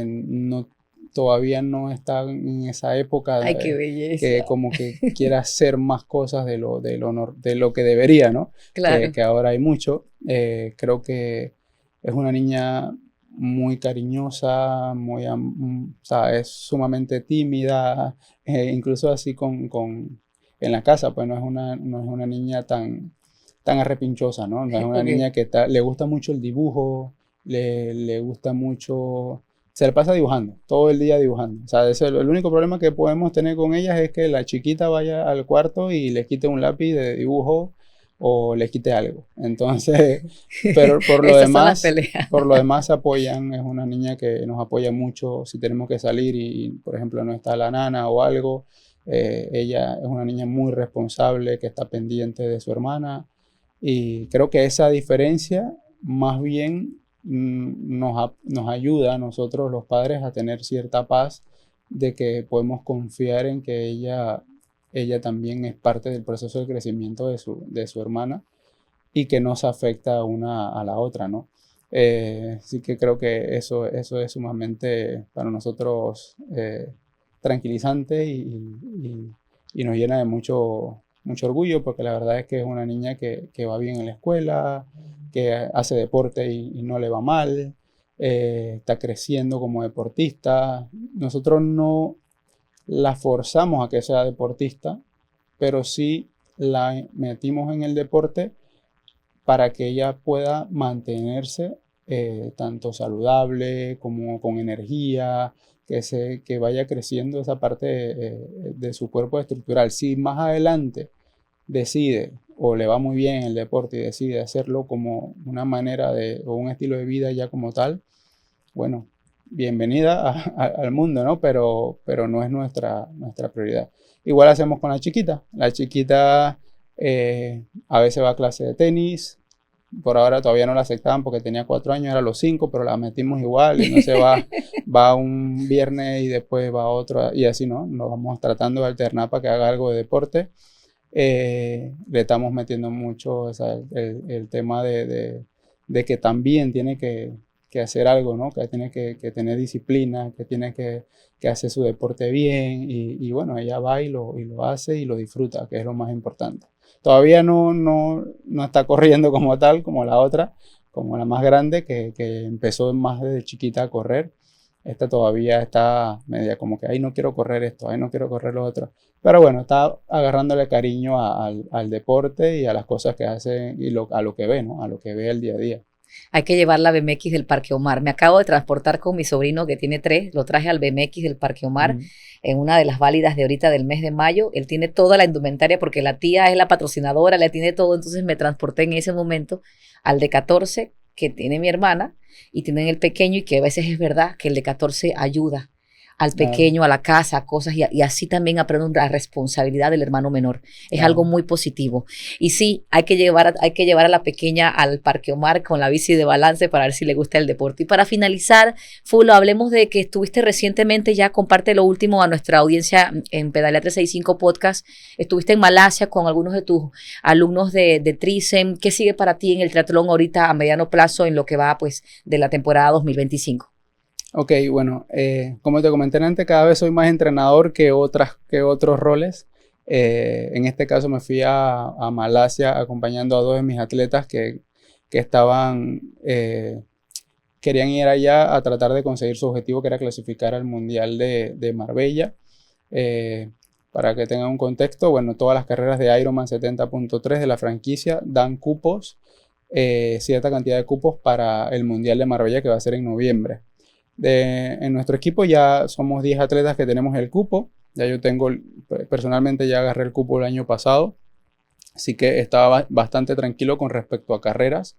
S1: no todavía no está en esa época
S2: Ay, qué belleza.
S1: que como que quiere hacer más cosas de lo que debería, ¿no?
S2: Claro.
S1: Que ahora hay mucho. Creo que es una niña muy cariñosa, o sea, es sumamente tímida, incluso así en la casa, pues no es una niña tan arrepinchosa, ¿no? No es una
S2: Okay.
S1: niña que le gusta mucho el dibujo, le gusta mucho, se le pasa dibujando, todo el día dibujando. O sea, el único problema que podemos tener con ellas es que la chiquita vaya al cuarto y le quite un lápiz de dibujo o le quite algo. Entonces, pero
S2: Esas son las peleas.
S1: por lo demás se apoyan, es una niña que nos apoya mucho si tenemos que salir y por ejemplo, no está la nana o algo. Ella es una niña muy responsable que está pendiente de su hermana y creo que esa diferencia más bien nos ayuda a nosotros los padres a tener cierta paz de que podemos confiar en que ella también es parte del proceso de crecimiento de su hermana y que no se afecta una a la otra, ¿no? Sí que creo que eso es sumamente para nosotros tranquilizante y nos llena de mucho orgullo porque la verdad es que es una niña que va bien en la escuela, que hace deporte y no le va mal, está creciendo como deportista. Nosotros no la forzamos a que sea deportista, pero sí la metimos en el deporte para que ella pueda mantenerse tanto saludable como con energía, que vaya creciendo esa parte de su cuerpo estructural. Si más adelante decide o le va muy bien en el deporte y decide hacerlo como una manera o un estilo de vida ya como tal, bueno, bienvenida al mundo, ¿no? Pero no es nuestra prioridad. Igual hacemos con la chiquita. La chiquita a veces va a clase de tenis. Por ahora todavía no la aceptaban porque tenía 4 años, era los 5, pero la metimos igual. Entonces va un viernes y después va otro y así, ¿no? Nos vamos tratando de alternar para que haga algo de deporte. Le estamos metiendo mucho, o sea, el tema de que también tiene que hacer algo, ¿no? Que tiene que tener disciplina, que tiene que hacer su deporte bien y bueno, ella va y lo hace y lo disfruta, que es lo más importante. Todavía no está corriendo como tal, como la otra, como la más grande, que empezó más desde chiquita a correr. Esta todavía está media como que, ay, no quiero correr esto, ay, no quiero correr lo otro. Pero bueno, está agarrándole cariño al deporte y a las cosas que hace y a lo que ve, ¿no? A lo que ve el día a día.
S2: Hay que llevar la BMX del Parque Omar. Me acabo de transportar con mi sobrino que tiene 3, lo traje al BMX del Parque Omar en una de las válidas de ahorita del mes de mayo. Él tiene toda la indumentaria porque la tía es la patrocinadora, le tiene todo, entonces me transporté en ese momento al de 14 que tiene mi hermana y tienen el pequeño y que a veces es verdad que el de 14 ayuda al pequeño, a la casa, a cosas, y así también aprende la responsabilidad del hermano menor. Es algo muy positivo. Y sí, hay que llevar a la pequeña al Parque Omar con la bici de balance para ver si le gusta el deporte. Y para finalizar, Fulo, hablemos de que estuviste recientemente, ya comparte lo último a nuestra audiencia en Pedalea 365 Podcast. Estuviste en Malasia con algunos de tus alumnos de Trisem. ¿Qué sigue para ti en el triatlón ahorita a mediano plazo en lo que va pues de la temporada 2025?
S1: Ok, bueno, como te comenté antes, cada vez soy más entrenador que otros roles. En este caso me fui a Malasia acompañando a 2 de mis atletas que querían ir allá a tratar de conseguir su objetivo, que era clasificar al Mundial de Marbella. Para que tengan un contexto, bueno, todas las carreras de Ironman 70.3 de la franquicia dan cupos, cierta cantidad de cupos para el Mundial de Marbella que va a ser en noviembre. En nuestro equipo ya somos 10 atletas que tenemos el cupo. Ya yo personalmente ya agarré el cupo el año pasado, así que estaba bastante tranquilo con respecto a carreras.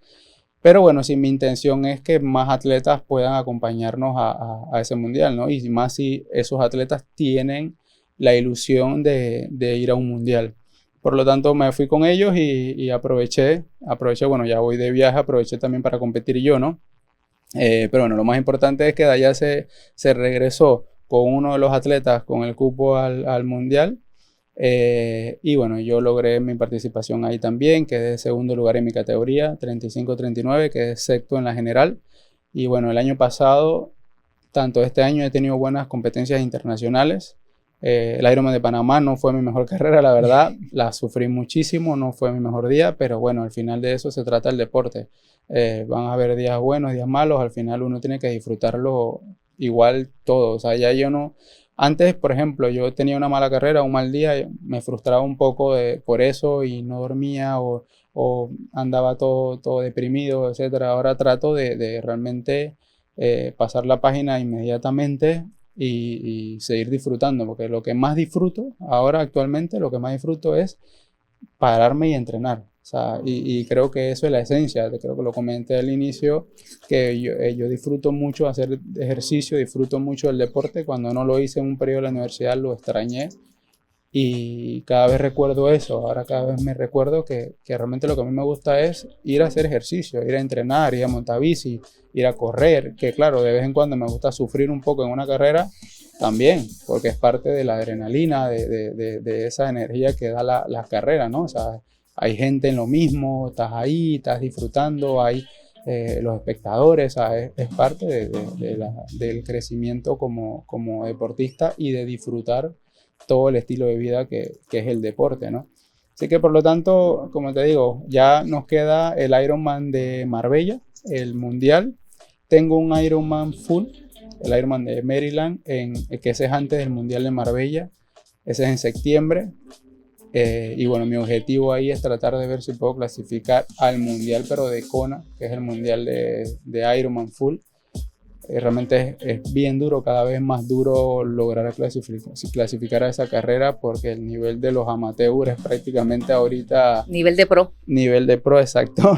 S1: Pero bueno, sí, mi intención es que más atletas puedan acompañarnos a ese mundial, ¿no? Y más si esos atletas tienen la ilusión de ir a un mundial. Por lo tanto, me fui con ellos y aproveché, bueno, ya voy de viaje, aproveché también para competir yo, ¿no? Pero bueno, lo más importante es que de allá se regresó con uno de los atletas con el cupo al mundial. Y bueno, yo logré mi participación ahí también, quedé segundo lugar en mi categoría, 35-39, quedé sexto en la general. Y bueno, el año pasado, tanto este año he tenido buenas competencias internacionales. El Ironman de Panamá no fue mi mejor carrera, la verdad, la sufrí muchísimo, no fue mi mejor día, pero bueno, al final de eso se trata el deporte. Van a haber días buenos, días malos, al final uno tiene que disfrutarlo igual todo. O sea, ya yo no... Antes, por ejemplo, yo tenía una mala carrera, un mal día, me frustraba un poco por eso y no dormía o andaba todo deprimido, etcétera. Ahora trato de realmente pasar la página inmediatamente y seguir disfrutando, porque lo que más disfruto ahora actualmente, lo que más disfruto es pararme y entrenar. O sea, y creo que eso es la esencia, creo que lo comenté al inicio, que yo disfruto mucho hacer ejercicio, disfruto mucho el deporte. Cuando no lo hice en un periodo de la universidad lo extrañé y cada vez recuerdo eso. Ahora cada vez me recuerdo que realmente lo que a mí me gusta es ir a hacer ejercicio, ir a entrenar, ir a montar bici, ir a correr, que claro, de vez en cuando me gusta sufrir un poco en una carrera también, porque es parte de la adrenalina, de esa energía que da la carrera, ¿no? O sea, hay gente en lo mismo, estás ahí, estás disfrutando, hay los espectadores, es parte del crecimiento como deportista y de disfrutar todo el estilo de vida que es el deporte, ¿no? Así que por lo tanto, como te digo, ya nos queda el Ironman de Marbella, el mundial. Tengo un Ironman full, el Ironman de Maryland, que ese es antes del mundial de Marbella, ese es en septiembre. Y bueno, mi objetivo ahí es tratar de ver si puedo clasificar al mundial, pero de Kona, que es el mundial de Ironman full. Realmente es bien duro, cada vez más duro lograr clasificar a esa carrera, porque el nivel de los amateurs es prácticamente ahorita...
S2: Nivel de pro.
S1: Nivel de pro, exacto.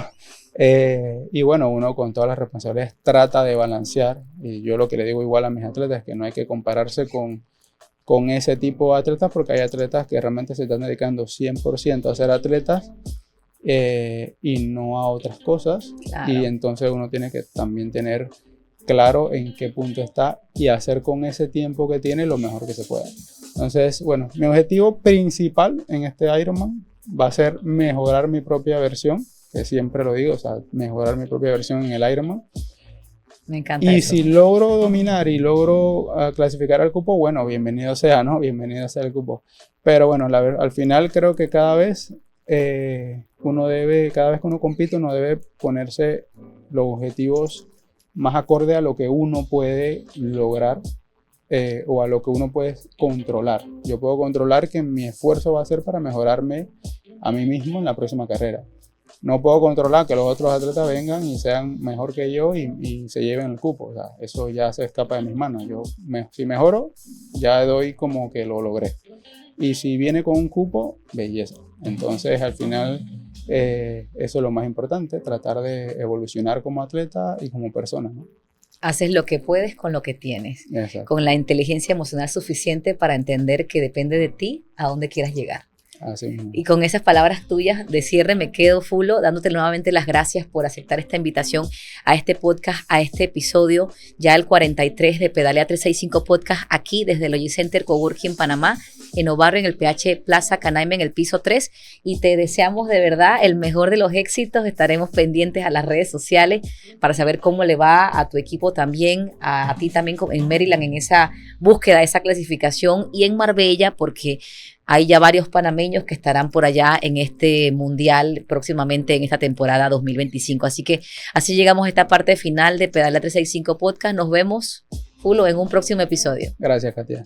S1: Y bueno, uno con todas las responsabilidades trata de balancear. Y yo lo que le digo igual a mis atletas es que no hay que compararse con ese tipo de atletas, porque hay atletas que realmente se están dedicando 100% a ser atletas y no a otras cosas. Claro. Y entonces uno tiene que también tener claro en qué punto está y hacer con ese tiempo que tiene lo mejor que se pueda. Entonces, bueno, mi objetivo principal en este Ironman va a ser mejorar mi propia versión, que siempre lo digo, o sea, mejorar mi propia versión en el Ironman.
S2: Me encanta
S1: y
S2: eso.
S1: Si logro dominar y logro clasificar al cupo, bueno, bienvenido sea, ¿no? Bienvenido sea el cupo. Pero bueno, al final creo que cada vez que uno compite, uno debe ponerse los objetivos más acorde a lo que uno puede lograr o a lo que uno puede controlar. Yo puedo controlar que mi esfuerzo va a ser para mejorarme a mí mismo en la próxima carrera. no puedo controlar que los otros atletas vengan y sean mejor que yo y se lleven el cupo. O sea, eso ya se escapa de mis manos. Si mejoro, ya doy como que lo logré. Y si viene con un cupo, belleza. Entonces, al final, eso es lo más importante, tratar de evolucionar como atleta y como persona, ¿no?
S2: Haces lo que puedes con lo que tienes,
S1: Exacto.
S2: con la inteligencia emocional suficiente para entender que depende de ti a dónde quieras llegar.
S1: Así mismo.
S2: Y con esas palabras tuyas de cierre me quedo, Fulo, dándote nuevamente las gracias por aceptar esta invitación a este podcast, a este episodio, ya el 43 de Pedalea 365 Podcast, aquí desde el Logicenter Coworking Panamá, en Obarrio, en el PH Plaza Canaima, en el piso 3. Y te deseamos de verdad el mejor de los éxitos. Estaremos pendientes a las redes sociales para saber cómo le va a tu equipo también, a ti también en Maryland, en esa búsqueda, esa clasificación, y en Marbella, porque hay ya varios panameños que estarán por allá en este mundial próximamente en esta temporada 2025. Así que así llegamos a esta parte final de Pedalea 365 Podcast. Nos vemos, Fulo, en un próximo episodio.
S1: Gracias, Katia.